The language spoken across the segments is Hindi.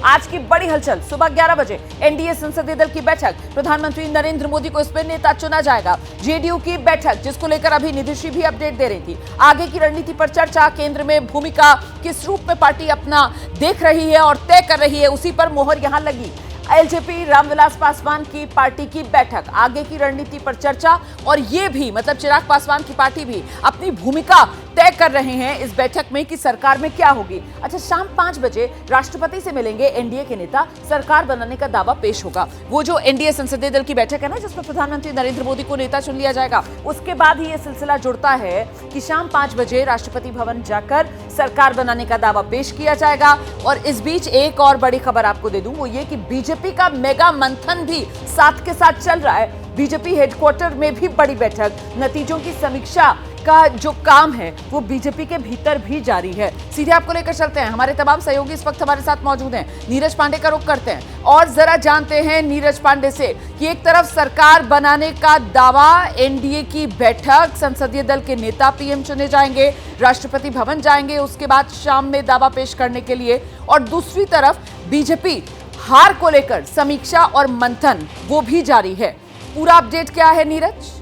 आज की बड़ी हलचल, सुबह 11 बजे एनडीए संसदीय दल की बैठक, प्रधानमंत्री नरेंद्र मोदी को इसमें नेता चुना जाएगा। जेडीयू की बैठक, जिसको लेकर अभी निधिश्री भी अपडेट दे रही थी। आगे की रणनीति पर चर्चा, केंद्र में भूमिका किस रूप में पार्टी अपना देख रही है और तय कर रही है, उसी पर मोहर यहां लगी। एलजेपी रामविलास पासवान की पार्टी की बैठक, आगे की रणनीति पर चर्चा, और ये भी मतलब चिराग पासवान की पार्टी भी अपनी भूमिका तय कर रहे हैं इस बैठक में कि सरकार में क्या होगी। अच्छा, शाम 5 बजे राष्ट्रपति से मिलेंगे एनडीए के नेता, सरकार बनाने का दावा पेश होगा। वो जो एनडीए संसदीय दल की बैठक है ना, जिसमें प्रधानमंत्री नरेंद्र मोदी को नेता चुन लिया जाएगा, उसके बाद ही यह सिलसिला जुड़ता है कि शाम 5 बजे राष्ट्रपति भवन जाकर सरकार बनाने का दावा पेश किया जाएगा। और इस बीच एक और बड़ी खबर आपको दे दूं, वो ये कि बीजेपी का मेगा मंथन भी साथ के साथ चल रहा है। बीजेपी हेडक्वार्टर में भी बड़ी बैठक, नतीजों की समीक्षा का जो काम है वो बीजेपी के भीतर भी जारी है। सीधे आपको लेकर चलते हैं, हमारे तमाम सहयोगी इस वक्त हमारे साथ मौजूद हैं। नीरज पांडे का रुख करते हैं और जरा जानते हैं नीरज पांडे से कि एक तरफ सरकार बनाने का दावा, एनडीए की बैठक, संसदीय दल के नेता पीएम चुने जाएंगे, राष्ट्रपति भवन जाएंगे उसके बाद शाम में दावा पेश करने के लिए, और दूसरी तरफ बीजेपी हार को लेकर समीक्षा और मंथन वो भी जारी है। पूरा अपडेट क्या है नीरज?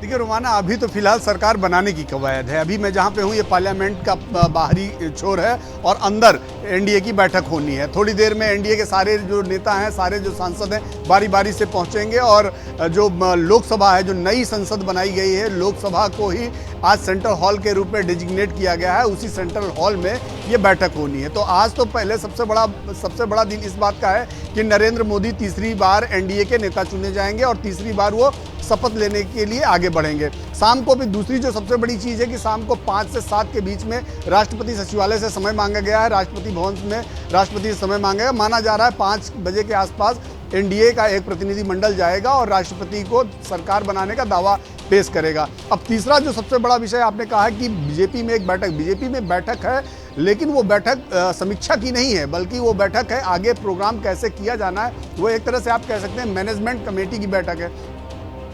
देखिए रोमाना, अभी तो फिलहाल सरकार बनाने की कवायद है। अभी मैं जहाँ पे हूँ ये पार्लियामेंट का बाहरी छोर है और अंदर एनडीए की बैठक होनी है। थोड़ी देर में एनडीए के सारे जो नेता हैं, सारे जो सांसद हैं, बारी बारी से पहुँचेंगे और जो लोकसभा है, जो नई संसद बनाई गई है, लोकसभा को ही आज सेंट्रल हॉल के रूप में डिजिग्नेट किया गया है, उसी सेंट्रल हॉल में ये बैठक होनी है। तो आज तो पहले सबसे बड़ा दिन इस बात का है कि नरेंद्र मोदी तीसरी बार एनडीए के नेता चुने जाएंगे और तीसरी बार वो शपथ लेने के लिए आगे बढ़ेंगे। शाम को भी दूसरी जो सबसे बड़ी चीज़ है कि शाम को 5 से 7 के बीच में राष्ट्रपति सचिवालय से समय मांगा गया है, राष्ट्रपति भवन में राष्ट्रपति से समय मांगेगा। माना जा रहा है 5 बजे के आसपास एनडीए का एक प्रतिनिधि मंडल जाएगा और राष्ट्रपति को सरकार बनाने का दावा पेश करेगा। अब तीसरा जो सबसे बड़ा विषय आपने कहा है कि बीजेपी में एक बैठक, बीजेपी में बैठक है, लेकिन वो बैठक समीक्षा की नहीं है, बल्कि वो बैठक है आगे प्रोग्राम कैसे किया जाना है। वो एक तरह से आप कह सकते हैं मैनेजमेंट कमेटी की बैठक है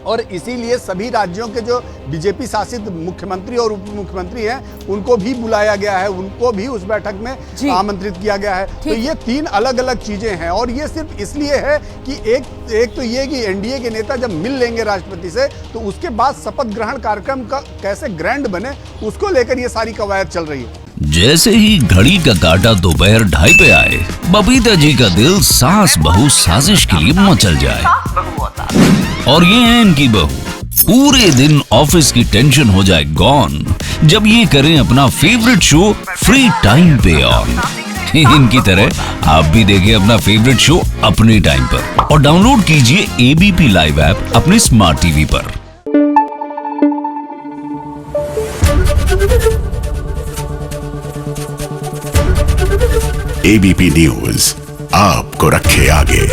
और इसीलिए सभी राज्यों के जो बीजेपी शासित मुख्यमंत्री और उप मुख्यमंत्री हैं उनको भी बुलाया गया है, उनको भी उस बैठक में आमंत्रित किया गया है। तो ये 3 अलग अलग चीजें हैं और ये सिर्फ इसलिए है कि एक तो ये कि एनडीए के नेता जब मिल लेंगे राष्ट्रपति से तो उसके बाद शपथ ग्रहण कार्यक्रम का कैसे ग्रैंड बने, उसको लेकर ये सारी कवायद चल रही है। जैसे ही घड़ी का काटा दोपहर 2:30 पे आए, बबीता जी का दिल सास बहू साजिश के लिए मचल जाए। और ये है इनकी बहू, पूरे दिन ऑफिस की टेंशन हो जाए गॉन जब ये करें अपना फेवरेट शो फ्री टाइम पे ऑन। इनकी तरह आप भी देखिए अपना फेवरेट शो अपने टाइम पर और डाउनलोड कीजिए एबीपी लाइव ऐप अपने स्मार्ट टीवी पर। एबीपी न्यूज आपको रखे आगे।